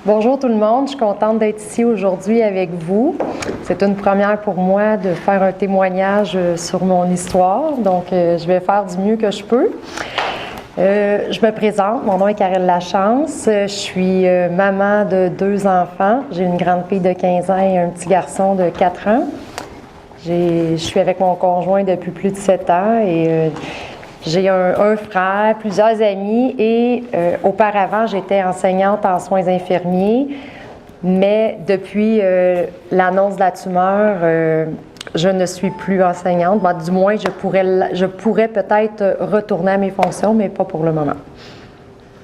Bonjour tout le monde, je suis contente d'être ici aujourd'hui avec vous. C'est une première pour moi de faire un témoignage sur mon histoire, donc je vais faire du mieux que je peux. Je me présente, mon nom est Karel Lachance, je suis maman de 2 enfants. J'ai une grande fille de 15 ans et un petit garçon de 4 ans. Je suis avec mon conjoint depuis plus de 7 ans et j'ai un frère, plusieurs amis et auparavant, j'étais enseignante en soins infirmiers, mais depuis l'annonce de la tumeur, je ne suis plus enseignante. Bon, du moins, je pourrais peut-être retourner à mes fonctions, mais pas pour le moment.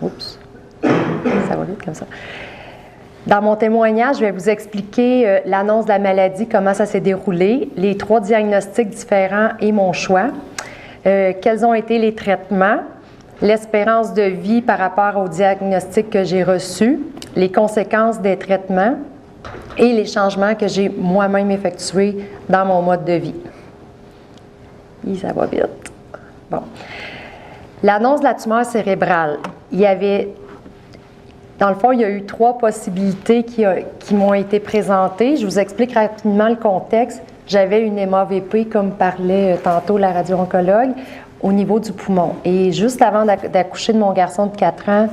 Oups, ça va vite comme ça. Dans mon témoignage, je vais vous expliquer l'annonce de la maladie, comment ça s'est déroulé, les 3 diagnostics différents et mon choix. Quels ont été les traitements, l'espérance de vie par rapport au diagnostic que j'ai reçu, les conséquences des traitements et les changements que j'ai moi-même effectués dans mon mode de vie. Ça va vite. Bon. L'annonce de la tumeur cérébrale. Dans le fond, il y a eu 3 possibilités qui m'ont été présentées. Je vous explique rapidement le contexte. J'avais une MAVP, comme parlait tantôt la radio-oncologue, au niveau du poumon. Et juste avant d'accoucher de mon garçon de 4 ans,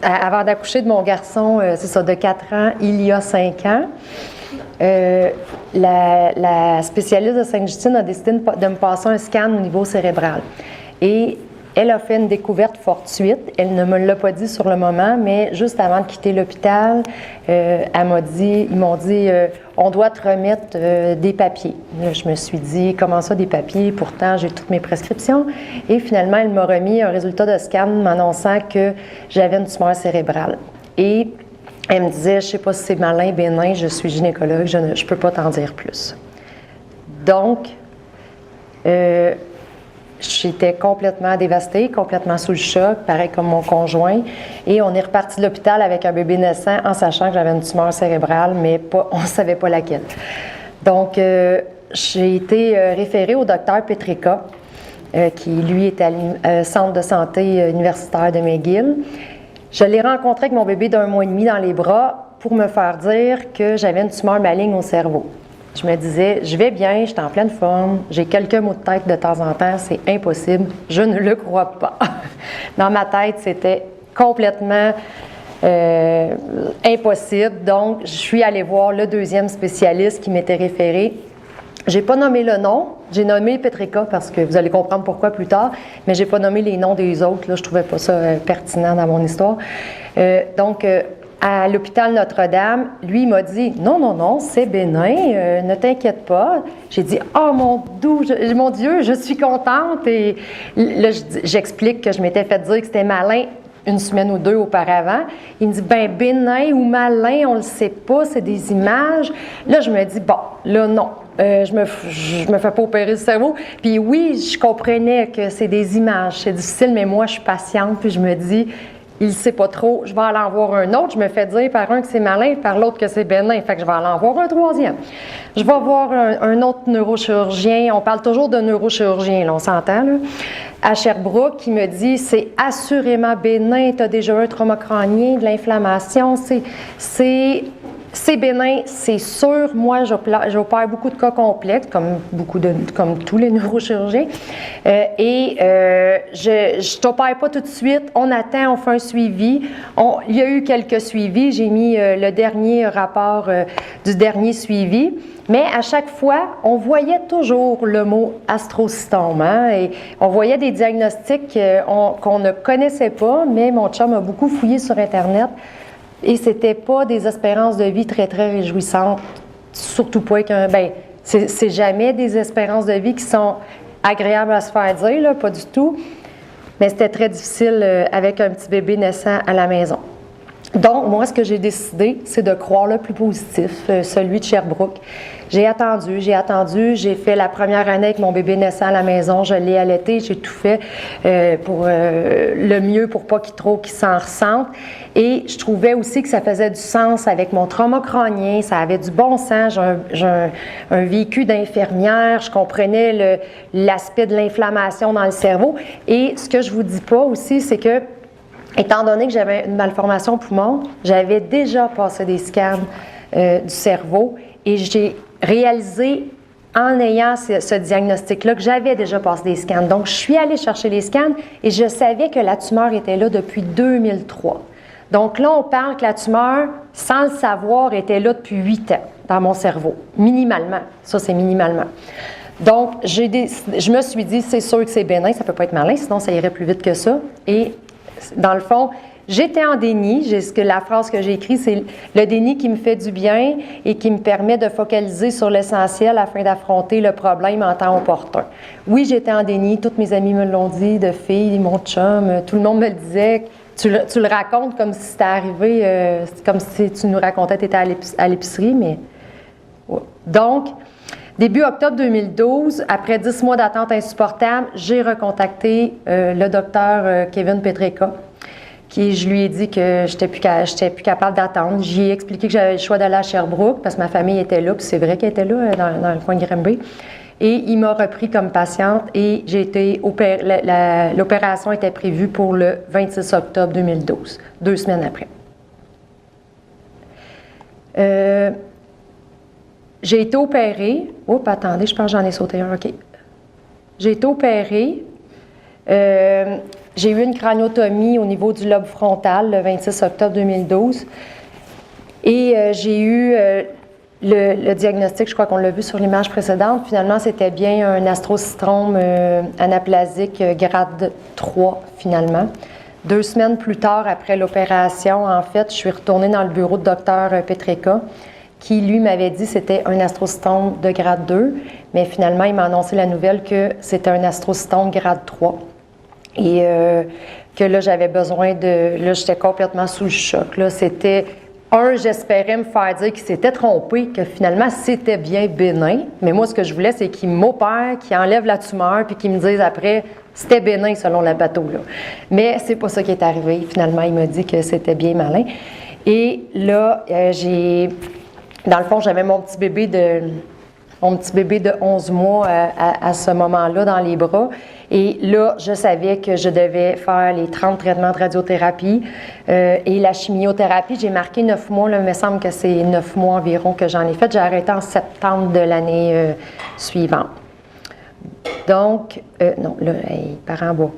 avant d'accoucher de mon garçon, de 4 ans, il y a 5 ans, la spécialiste de Sainte-Justine a décidé de me passer un scan au niveau cérébral. Et elle a fait une découverte fortuite. Elle ne me l'a pas dit sur le moment, mais juste avant de quitter l'hôpital, ils m'ont dit on doit te remettre des papiers. Là, je me suis dit comment ça des papiers? Pourtant, j'ai toutes mes prescriptions. Et finalement, elle m'a remis un résultat de scan m'annonçant que j'avais une tumeur cérébrale. Et elle me disait, je ne sais pas si c'est malin, bénin, je suis gynécologue, je ne peux pas t'en dire plus. Donc, j'étais complètement dévastée, complètement sous le choc, pareil comme mon conjoint. Et on est reparti de l'hôpital avec un bébé naissant en sachant que j'avais une tumeur cérébrale, mais on ne savait pas laquelle. Donc, j'ai été référée au docteur Petrika, qui, lui, est à centre de santé universitaire de McGill. Je l'ai rencontré avec mon bébé d'1 mois et demi dans les bras pour me faire dire que j'avais une tumeur maligne au cerveau. Je me disais, je vais bien, je suis en pleine forme, j'ai quelques maux de tête de temps en temps, c'est impossible, je ne le crois pas. Dans ma tête, c'était complètement impossible. Donc, je suis allée voir le 2e spécialiste qui m'était référé. J'ai pas nommé le nom, j'ai nommé Petrika parce que vous allez comprendre pourquoi plus tard, mais j'ai pas nommé les noms des autres, là, je trouvais pas ça pertinent dans mon histoire. À l'hôpital Notre-Dame, lui, il m'a dit « Non, c'est bénin, ne t'inquiète pas. » J'ai dit « Oh mon Dieu, je suis contente. » Et là, j'explique que je m'étais fait dire que c'était malin 1 semaine ou 2 auparavant. Il me dit « Ben, bénin ou malin, on le sait pas, c'est des images. » Là, je me dis « Bon, là, non. Je me fais pas opérer le cerveau. » Puis oui, je comprenais que c'est des images, c'est difficile, mais moi, je suis patiente, puis je me dis « Il ne sait pas trop, je vais aller en voir un autre. » Je me fais dire par un que c'est malin, par l'autre que c'est bénin. Fait que je vais aller en voir un 3e. Je vais voir un autre neurochirurgien. On parle toujours de neurochirurgien, là, on s'entend, là, à Sherbrooke, qui me dit « C'est assurément bénin, tu as déjà eu un trauma crânien, de l'inflammation, c'est bénin, c'est sûr. » Moi, j'opère beaucoup de cas complexes, comme tous les neurochirurgiens. Je t'opère pas tout de suite. On attend, on fait un suivi. Il y a eu quelques suivis. J'ai mis le dernier rapport du dernier suivi. Mais à chaque fois, on voyait toujours le mot astrocytome. Hein, et on voyait des diagnostics qu'on ne connaissait pas, mais mon chum a beaucoup fouillé sur Internet. Et c'était pas des espérances de vie très, très réjouissantes. Surtout pas c'est jamais des espérances de vie qui sont agréables à se faire dire, là, pas du tout. Mais c'était très difficile avec un petit bébé naissant à la maison. Donc, moi, ce que j'ai décidé, c'est de croire le plus positif, celui de Sherbrooke. J'ai attendu, j'ai fait la première année avec mon bébé naissant à la maison, je l'ai allaité, j'ai tout fait pour le mieux pour pas qu'il s'en ressente. Et je trouvais aussi que ça faisait du sens avec mon trauma crânien, ça avait du bon sens, j'ai un vécu d'infirmière, je comprenais l'aspect de l'inflammation dans le cerveau. Et ce que je vous dis pas aussi, c'est que étant donné que j'avais une malformation au poumon, j'avais déjà passé des scans du cerveau et j'ai réalisé en ayant ce diagnostic-là que j'avais déjà passé des scans. Donc, je suis allée chercher les scans et je savais que la tumeur était là depuis 2003. Donc là, on parle que la tumeur, sans le savoir, était là depuis 8 ans dans mon cerveau, minimalement. Ça, c'est minimalement. Donc, je me suis dit, c'est sûr que c'est bénin, ça ne peut pas être malin, sinon ça irait plus vite que ça. Et dans le fond, j'étais en déni. La phrase que j'ai écrite, c'est le déni qui me fait du bien et qui me permet de focaliser sur l'essentiel afin d'affronter le problème en temps opportun. Oui, j'étais en déni. Toutes mes amies me l'ont dit, de filles, mon chum, tout le monde me le disait. Tu le racontes comme si c'était arrivé, comme si tu nous racontais que tu étais à l'épicerie, mais... Ouais. Donc, début octobre 2012, après 10 mois d'attente insupportable, j'ai recontacté le docteur Kevin Petreka, je lui ai dit que je n'étais plus capable d'attendre. J'y ai expliqué que j'avais le choix d'aller à Sherbrooke parce que ma famille était là, puis c'est vrai qu'elle était là, dans le coin de Granby. Et il m'a repris comme patiente et j'ai été l'opération était prévue pour le 26 octobre 2012, 2 semaines après. J'ai été opérée. Oups, attendez, je pense que j'en ai sauté un. OK. J'ai été opérée. J'ai eu une craniotomie au niveau du lobe frontal le 26 octobre 2012. Et j'ai eu le diagnostic, je crois qu'on l'a vu sur l'image précédente. Finalement, c'était bien un astrocytome anaplasique grade 3, finalement. 2 semaines plus tard, après l'opération, en fait, je suis retournée dans le bureau de Dr Petreka, qui, lui, m'avait dit que c'était un astrocytome de grade 2, mais finalement, il m'a annoncé la nouvelle que c'était un astrocytome grade 3. Et que là, j'avais besoin de... Là, j'étais complètement sous le choc. Là, c'était... j'espérais me faire dire qu'il s'était trompé, que finalement, c'était bien bénin. Mais moi, ce que je voulais, c'est qu'il m'opère, qu'il enlève la tumeur, puis qu'il me dise après, c'était bénin selon la bateau, là. Mais c'est pas ça qui est arrivé. Finalement, il m'a dit que c'était bien malin. Et là, dans le fond, j'avais mon petit bébé de 11 mois à ce moment-là dans les bras. Et là, je savais que je devais faire les 30 traitements de radiothérapie et la chimiothérapie. J'ai marqué 9 mois. Là, il me semble que c'est 9 mois environ que j'en ai fait. J'ai arrêté en septembre de l'année suivante. Donc, non, là, hey, par en bas.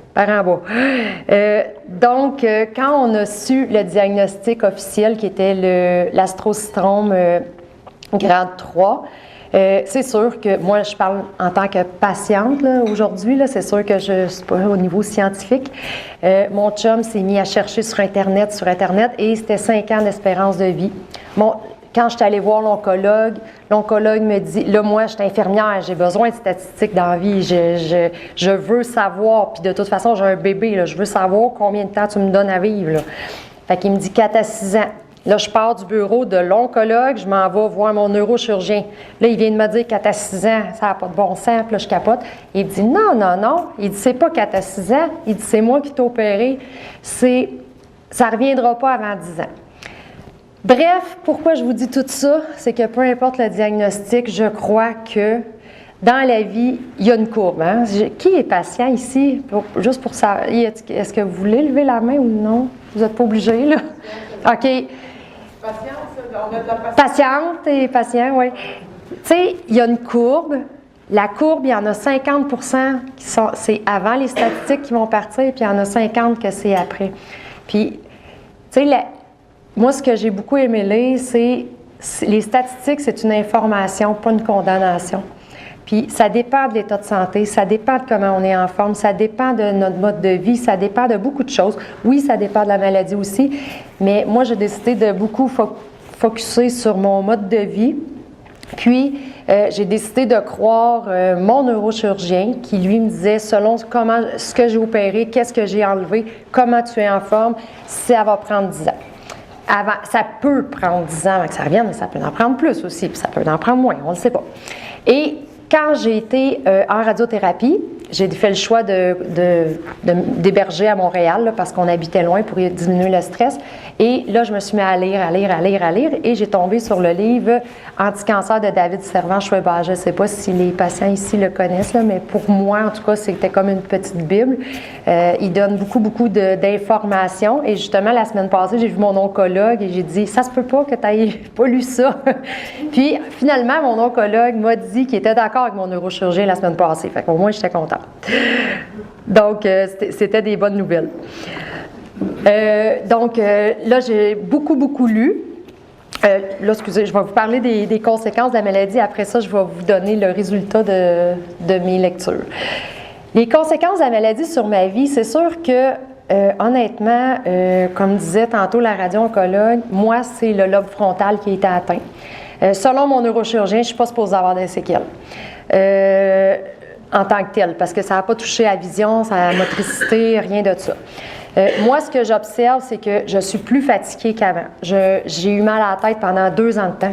Donc, quand on a su le diagnostic officiel qui était l'astrocytome grade 3, c'est sûr que moi, je parle en tant que patiente aujourd'hui, c'est sûr que je ne suis pas au niveau scientifique. Mon chum s'est mis à chercher sur Internet, et c'était 5 ans d'espérance de vie. Quand je suis allée voir l'oncologue me dit, là, moi, je suis infirmière, j'ai besoin de statistiques dans la vie, je veux savoir, puis de toute façon, j'ai un bébé, là, je veux savoir combien de temps tu me donnes à vivre, là. Fait qu'il me dit 4 à 6 ans. Là, je pars du bureau de l'oncologue, je m'en vais voir mon neurochirurgien. Là, il vient de me dire 4 à 6 ans, ça n'a pas de bon sens, puis là, je capote. Il dit, non. Il dit, c'est pas 4 à 6 ans. Il dit, c'est moi qui t'ai opéré. Ça ne reviendra pas avant 10 ans. Bref, pourquoi je vous dis tout ça? C'est que peu importe le diagnostic, je crois que dans la vie, il y a une courbe. Hein? Qui est patient ici? Juste pour ça, est-ce que vous voulez lever la main ou non? Vous n'êtes pas obligé, là? OK. Patiente, on a de la patience. Patiente et patient, oui. Tu sais, il y a une courbe. La courbe, il y en a 50 c'est avant les statistiques qui vont partir, puis il y en a 50 que c'est après. Puis, tu sais, moi, ce que j'ai beaucoup aimé lire, c'est les statistiques, c'est une information, pas une condamnation. Puis, ça dépend de l'état de santé, ça dépend de comment on est en forme, ça dépend de notre mode de vie, ça dépend de beaucoup de choses. Oui, ça dépend de la maladie aussi, mais moi, j'ai décidé de beaucoup focusser sur mon mode de vie. Puis, j'ai décidé de croire mon neurochirurgien qui, lui, me disait, selon ce que j'ai opéré, qu'est-ce que j'ai enlevé, comment tu es en forme, ça va prendre 10 ans. Ça peut prendre 10 ans avant que ça revienne, mais ça peut en prendre plus aussi, puis ça peut en prendre moins, on ne le sait pas. Et quand j'ai été en radiothérapie, j'ai fait le choix d'héberger à Montréal là, parce qu'on habitait loin pour diminuer le stress. Et là, je me suis mis à lire, et j'ai tombé sur le livre Anti-cancer de David Servan-Schreiber. Je ne sais pas si les patients ici le connaissent, là, mais pour moi, en tout cas, c'était comme une petite Bible. Il donne beaucoup d'informations. Et justement, la semaine passée, j'ai vu mon oncologue et j'ai dit « Ça se peut pas que tu n'aies pas lu ça. » Puis, finalement, mon oncologue m'a dit qu'il était d'accord avec mon neurochirurgien la semaine passée. Fait qu'au moins, j'étais contente. Donc, c'était des bonnes nouvelles. Là, j'ai beaucoup lu. Là, excusez, je vais vous parler des conséquences de la maladie. Après ça, je vais vous donner le résultat de mes lectures. Les conséquences de la maladie sur ma vie, c'est sûr que, honnêtement, comme disait tantôt la radio-oncologue, moi, c'est le lobe frontal qui a été atteint. Selon mon neurochirurgien, je ne suis pas supposée avoir des séquelles. En tant que tel, parce que ça n'a pas touché à la vision, à la motricité, rien de ça. Moi, ce que j'observe, c'est que je suis plus fatiguée qu'avant. J'ai eu mal à la tête pendant 2 ans de temps.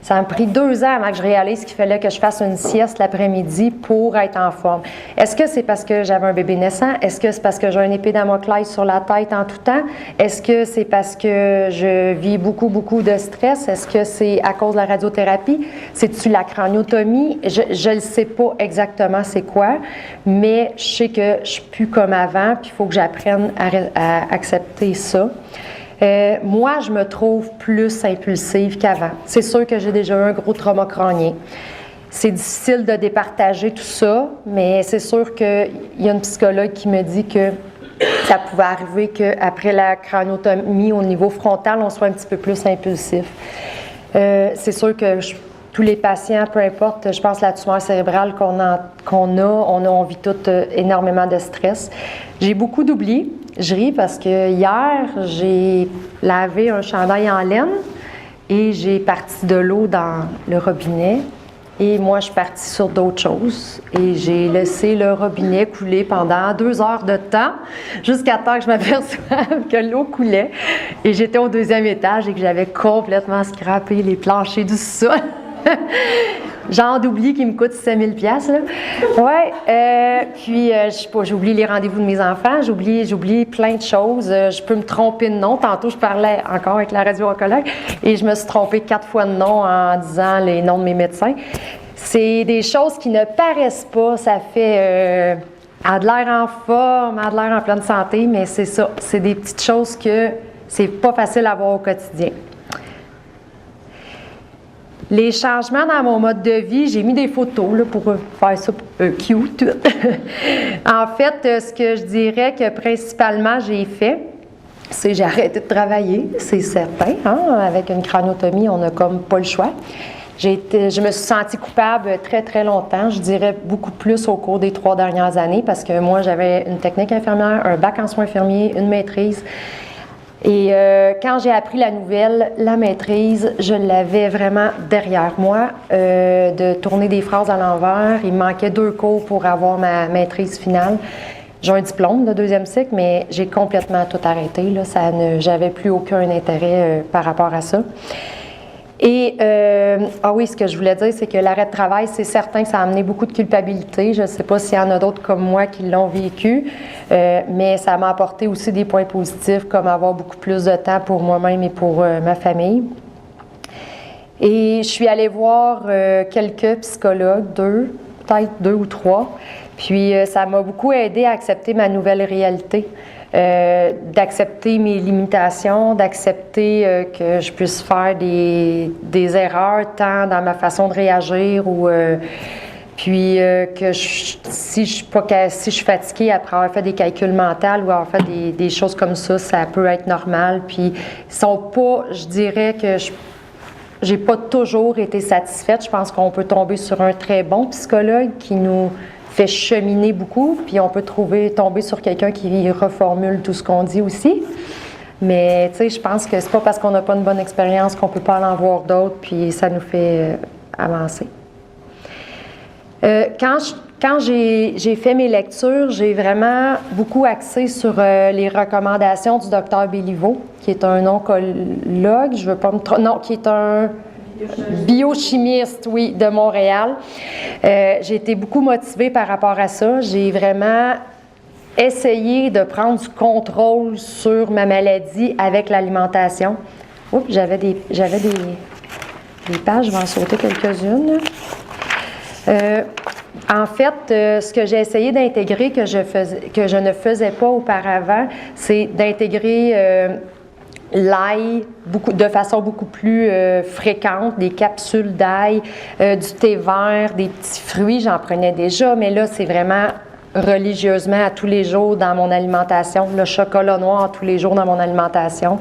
Ça m'a pris 2 ans avant que je réalise qu'il fallait que je fasse une sieste l'après-midi pour être en forme. Est-ce que c'est parce que j'avais un bébé naissant? Est-ce que c'est parce que j'ai une épée Damoclès sur la tête en tout temps? Est-ce que c'est parce que je vis beaucoup de stress? Est-ce que c'est à cause de la radiothérapie? C'est-tu la craniotomie? Je ne sais pas exactement c'est quoi, mais je sais que je ne suis plus comme avant, puis il faut que j'apprenne à accepter ça. Moi, je me trouve plus impulsive qu'avant. C'est sûr que j'ai déjà eu un gros trauma crânien. C'est difficile de départager tout ça, mais c'est sûr qu'il y a une psychologue qui me dit que ça pouvait arriver qu'après la craniotomie au niveau frontal, on soit un petit peu plus impulsif. C'est sûr que tous les patients, peu importe, je pense la tumeur cérébrale on vit toutes énormément de stress. J'ai beaucoup d'oubli. Je ris parce que hier, j'ai lavé un chandail en laine et j'ai parti de l'eau dans le robinet. Et moi, je suis partie sur d'autres choses. Et j'ai laissé le robinet couler pendant 2 heures de temps jusqu'à temps que je m'aperçoive que l'eau coulait. Et j'étais au 2e étage et que j'avais complètement scrappé les planchers du sol. Genre d'oubli qui me coûte 5 000 $, là. Ouais, puis je sais pas, j'oublie les rendez-vous de mes enfants, j'oublie plein de choses. Je peux me tromper de nom. Tantôt, je parlais encore avec la radio-oncologue et je me suis trompée 4 fois de nom en disant les noms de mes médecins. C'est des choses qui ne paraissent pas. Ça fait a de l'air en forme, a de l'air en pleine santé, mais c'est ça. C'est des petites choses que c'est pas facile à voir au quotidien. Les changements dans mon mode de vie, j'ai mis des photos là, pour faire ça cute. En fait, ce que je dirais que principalement j'ai fait, c'est j'ai arrêté de travailler, c'est certain. Hein? Avec une craniotomie, on n'a comme pas le choix. Je me suis sentie coupable très longtemps, je dirais beaucoup plus au cours des 3 dernières années parce que moi, j'avais une technique infirmière, un bac en soins infirmiers, une maîtrise. Et quand j'ai appris la nouvelle, la maîtrise, je l'avais vraiment derrière moi, de tourner des phrases à l'envers. Il me manquait 2 cours pour avoir ma maîtrise finale. J'ai un diplôme de 2e cycle, mais j'ai complètement tout arrêté. Là. J'avais plus aucun intérêt par rapport à ça. Et, ce que je voulais dire, c'est que l'arrêt de travail, c'est certain que ça a amené beaucoup de culpabilité. Je ne sais pas s'il y en a d'autres comme moi qui l'ont vécu, mais ça m'a apporté aussi des points positifs, comme avoir beaucoup plus de temps pour moi-même et pour ma famille. Et je suis allée voir quelques psychologues, peut-être 2 ou 3, puis ça m'a beaucoup aidé à accepter ma nouvelle réalité. D'accepter mes limitations, d'accepter que je puisse faire des erreurs tant dans ma façon de réagir ou que si je suis fatiguée après avoir fait des calculs mentaux ou avoir fait des choses comme ça peut être normal. Puis ils sont pas, je dirais que j'ai pas toujours été satisfaite. Je pense qu'on peut tomber sur un très bon psychologue qui nous fait cheminer beaucoup, puis on peut tomber sur quelqu'un qui reformule tout ce qu'on dit aussi. Mais, tu sais, je pense que c'est pas parce qu'on n'a pas une bonne expérience qu'on peut pas en voir d'autres, puis ça nous fait avancer. Quand j'ai fait mes lectures, j'ai vraiment beaucoup axé sur les recommandations du docteur Béliveau, qui est un oncologue, je veux pas me tromper, non, qui est un biochimiste, oui, de Montréal. J'ai été beaucoup motivée par rapport à ça. J'ai vraiment essayer de prendre du contrôle sur ma maladie avec l'alimentation. Oups, j'avais des pages, je vais en sauter quelques-unes. En fait, ce que j'ai essayé d'intégrer que je ne faisais pas auparavant, c'est d'intégrer l'ail de façon beaucoup plus fréquente, des capsules d'ail, du thé vert, des petits fruits, j'en prenais déjà, mais là, c'est vraiment religieusement à tous les jours dans mon alimentation, le chocolat noir tous les jours dans mon alimentation,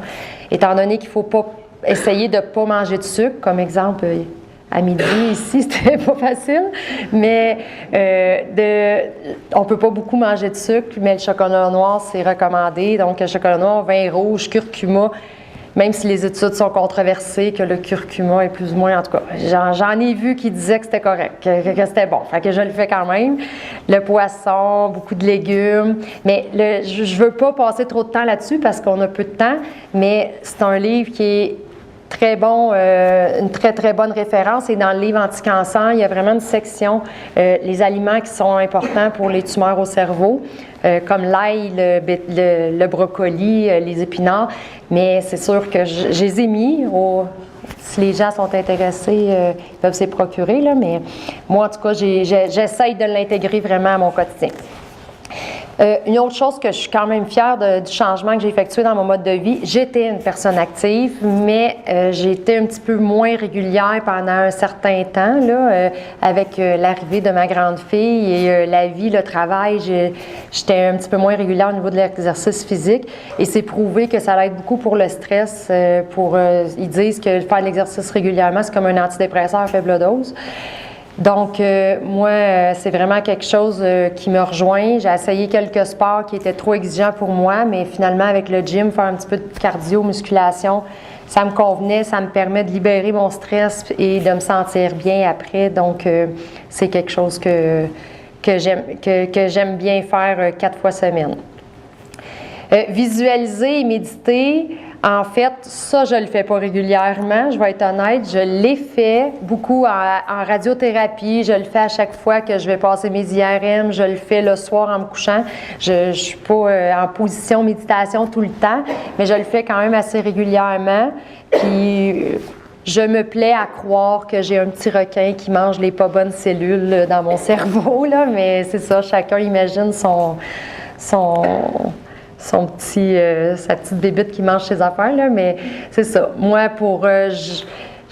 étant donné qu'il ne faut pas essayer de ne pas manger de sucre, comme exemple, à midi, ici, c'était pas facile, mais on peut pas beaucoup manger de sucre, mais le chocolat noir, c'est recommandé. Donc, le chocolat noir, vin rouge, curcuma, même si les études sont controversées, que le curcuma est plus ou moins, en tout cas, j'en ai vu qui disaient que c'était correct, que c'était bon, fait que je le fais quand même. Le poisson, beaucoup de légumes, mais je veux pas passer trop de temps là-dessus parce qu'on a peu de temps, mais c'est un livre qui est très bon, une très, très bonne référence. Et dans le livre Anti-cancer, il y a vraiment une section, les aliments qui sont importants pour les tumeurs au cerveau, comme l'ail, le brocoli, les épinards. Mais c'est sûr que je les ai mis. Si les gens sont intéressés, ils peuvent s'y procurer. Là, mais moi, en tout cas, j'essaye de l'intégrer vraiment à mon quotidien. Une autre chose que je suis quand même fière du changement que j'ai effectué dans mon mode de vie, j'étais une personne active, mais j'ai été un petit peu moins régulière pendant un certain temps, là, avec l'arrivée de ma grande fille et la vie, le travail, j'étais un petit peu moins régulière au niveau de l'exercice physique et c'est prouvé que ça aide beaucoup pour le stress. Ils disent que faire de l'exercice régulièrement, c'est comme un antidépresseur à faible dose. Donc, moi, c'est vraiment quelque chose qui me rejoint. J'ai essayé quelques sports qui étaient trop exigeants pour moi, mais finalement, avec le gym, faire un petit peu de cardio, musculation, ça me convenait, ça me permet de libérer mon stress et de me sentir bien après. Donc, c'est quelque chose que j'aime bien faire 4 fois semaine. Visualiser et méditer, en fait, ça, je ne le fais pas régulièrement, je vais être honnête. Je l'ai fait beaucoup en radiothérapie. Je le fais à chaque fois que je vais passer mes IRM. Je le fais le soir en me couchant. Je ne suis pas en position méditation tout le temps, mais je le fais quand même assez régulièrement. Puis, je me plais à croire que j'ai un petit requin qui mange les pas bonnes cellules dans mon cerveau, là, mais c'est ça, chacun imagine sa petite bébite qui mange ses affaires, là, mais c'est ça. Moi,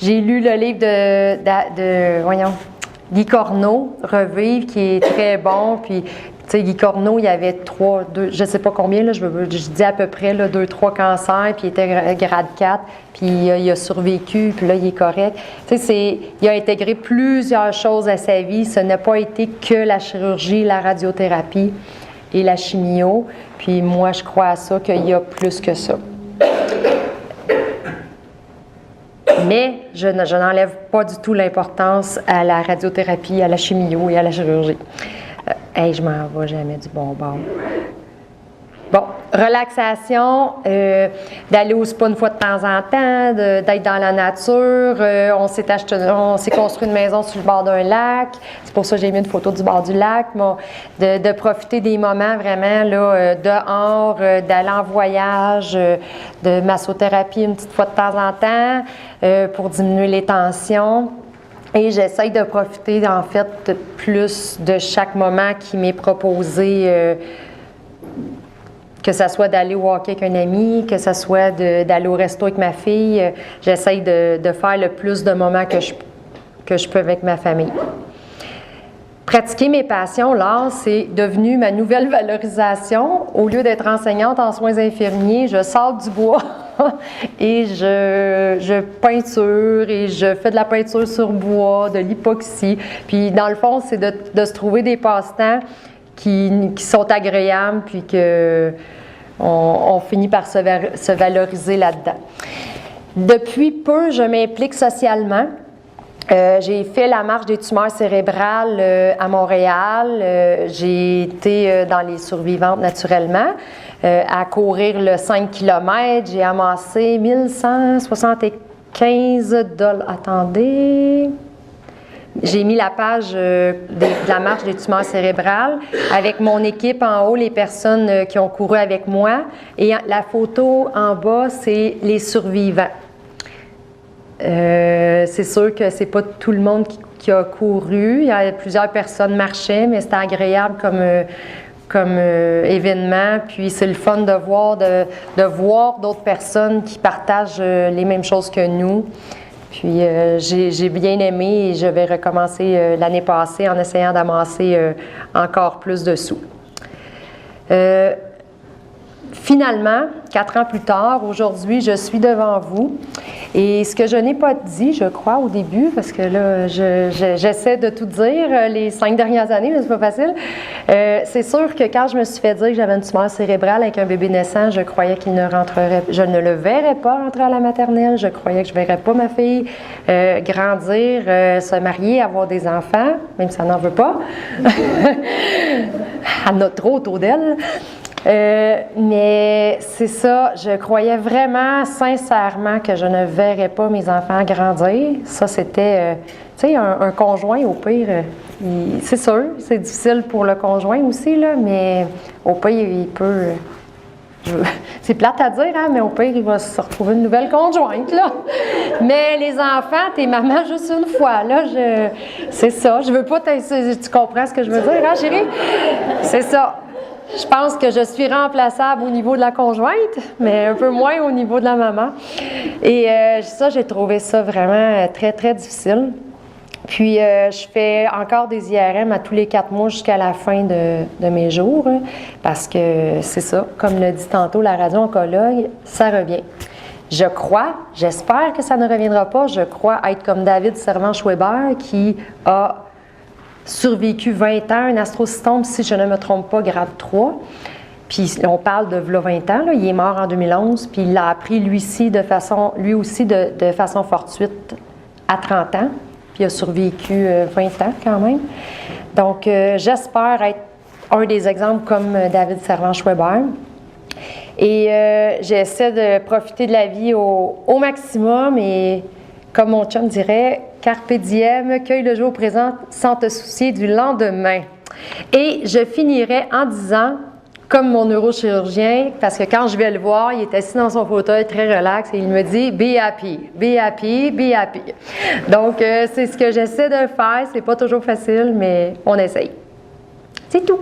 j'ai lu le livre de Guy Corneau, Revivre, qui est très bon, puis tu sais, Guy Corneau, il y avait 2, je sais pas combien, là, je dis à peu près 2-3 cancers, puis il était grade 4, puis il a survécu, puis là, il est correct. Tu sais, il a intégré plusieurs choses à sa vie. Ce n'a pas été que la chirurgie, la radiothérapie et la chimio. Puis moi, je crois à ça, qu'il y a plus que ça. Mais je n'enlève pas du tout l'importance à la radiothérapie, à la chimio et à la chirurgie. Je m'en vais jamais du bonbon. Bon, relaxation, d'aller au spa une fois de temps en temps, d'être dans la nature. On s'est construit une maison sur le bord d'un lac. C'est pour ça que j'ai mis une photo du bord du lac. Bon, de profiter des moments vraiment là, dehors, d'aller en voyage, de massothérapie une petite fois de temps en temps pour diminuer les tensions. Et j'essaye de profiter, en fait, plus de chaque moment qui m'est proposé, que ce soit d'aller au hockey avec un ami, que ce soit d'aller au resto avec ma fille. J'essaye de faire le plus de moments que je peux avec ma famille. Pratiquer mes passions, l'art, c'est devenu ma nouvelle valorisation. Au lieu d'être enseignante en soins infirmiers, je sors du bois et je peinture et je fais de la peinture sur bois, de l'époxy. Puis dans le fond, c'est de se trouver des passe-temps qui sont agréables puis qu'on finit par se valoriser là-dedans. Depuis peu, je m'implique socialement. J'ai fait la marche des tumeurs cérébrales à Montréal. J'ai été dans les survivantes naturellement à courir le 5 km. J'ai amassé 1175 $. Attendez. J'ai mis la page de la marche des tumeurs cérébrales avec mon équipe en haut, les personnes qui ont couru avec moi. Et la photo en bas, c'est les survivants. C'est sûr que c'est pas tout le monde qui a couru. Il y a plusieurs personnes marchaient, mais c'était agréable comme événement. Puis c'est le fun de voir d'autres personnes qui partagent les mêmes choses que nous. Puis j'ai bien aimé et je vais recommencer l'année passée en essayant d'amasser encore plus de sous. Finalement, 4 ans plus tard, aujourd'hui, je suis devant vous. Et ce que je n'ai pas dit, je crois, au début, parce que là, j'essaie de tout dire les 5 dernières années, mais c'est pas facile. C'est sûr que quand je me suis fait dire que j'avais une tumeur cérébrale avec un bébé naissant, je croyais qu'il ne rentrerait, je ne le verrais pas rentrer à la maternelle. Je croyais que je ne verrais pas ma fille grandir, se marier, avoir des enfants, même si elle n'en veut pas. Elle en a trop autour d'elle. Mais c'est ça, je croyais vraiment sincèrement que je ne verrais pas mes enfants grandir. Ça, c'était, tu sais, un conjoint, au pire, c'est sûr, c'est difficile pour le conjoint aussi, là, mais au pire, il peut... c'est plate à dire, hein, mais au pire, il va se retrouver une nouvelle conjointe, là. Mais les enfants, t'es maman juste une fois, là, c'est ça. Je veux pas... Tu comprends ce que je veux dire, hein, chérie? C'est ça. Je pense que je suis remplaçable au niveau de la conjointe, mais un peu moins au niveau de la maman. Et ça, j'ai trouvé ça vraiment très, très difficile. Puis, je fais encore des IRM à tous les 4 mois jusqu'à la fin de mes jours, hein, parce que c'est ça, comme le dit tantôt la radio-oncologue, ça revient. Je crois, j'espère que ça ne reviendra pas, je crois être comme David Servan-Schweber qui a survécu 20 ans, un astrocytome, si je ne me trompe pas, grade 3. Puis on parle de 20 ans, là, il est mort en 2011, puis il l'a appris lui aussi de façon fortuite à 30 ans, puis il a survécu 20 ans quand même. Donc j'espère être un des exemples comme David Servan-Schweber. Et j'essaie de profiter de la vie au maximum et comme mon chum dirait, carpe diem, cueille le jour présent sans te soucier du lendemain. Et je finirai en disant, comme mon neurochirurgien, parce que quand je vais le voir, il est assis dans son fauteuil très relax et il me dit « Be happy, be happy, be happy ». Donc, c'est ce que j'essaie de faire. C'est pas toujours facile, mais on essaye. C'est tout.